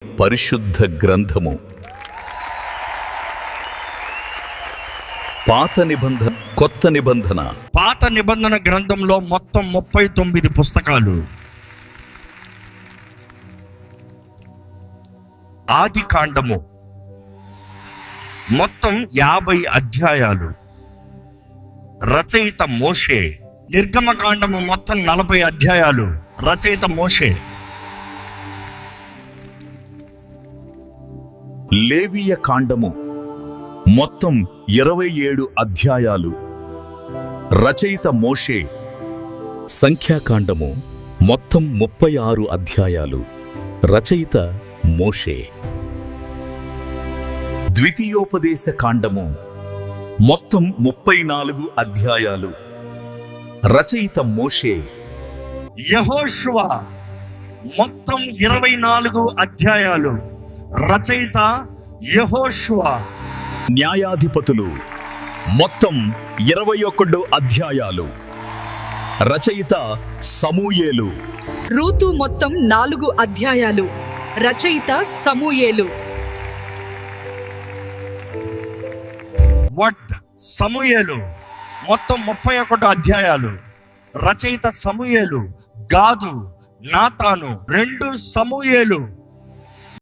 పరిశుద్ధ గ్రంథము. పాత నిబంధన, కొత్త నిబంధన. పాత నిబంధన గ్రంథంలో మొత్తం 39 పుస్తకాలు. ఆది కాండము మొత్తం 50 అధ్యాయాలు. రచయిత మోషే. నిర్గమకాండము మొత్తం 40 అధ్యాయాలు. రచయిత మోషే. లేవియ కాండము మొత్తం 27 అధ్యాయాలు. రచయిత మోషే. సంఖ్యాకాండము మొత్తం 36 అధ్యాయాలు. రచయిత మోషే. ద్వితీయోపదేశ కాండము మొత్తం 34 అధ్యాయాలు. రచయిత మోషే. యెహోషువ మొత్తం 24 అధ్యాయాలు. రచయిత యెహోషువ. న్యాయాధిపతులు మొత్తం 21 అధ్యాయాలు. రచయిత సమూయేలు. రూతు మొత్తం 4 అధ్యాయాలు. రచయిత సమూయేలు. వడ్ సమూయేలు మొత్తం 31 అధ్యాయాలు. రచయిత సమూయేలు. గాదు, నాతాను 2 సమూయేలు.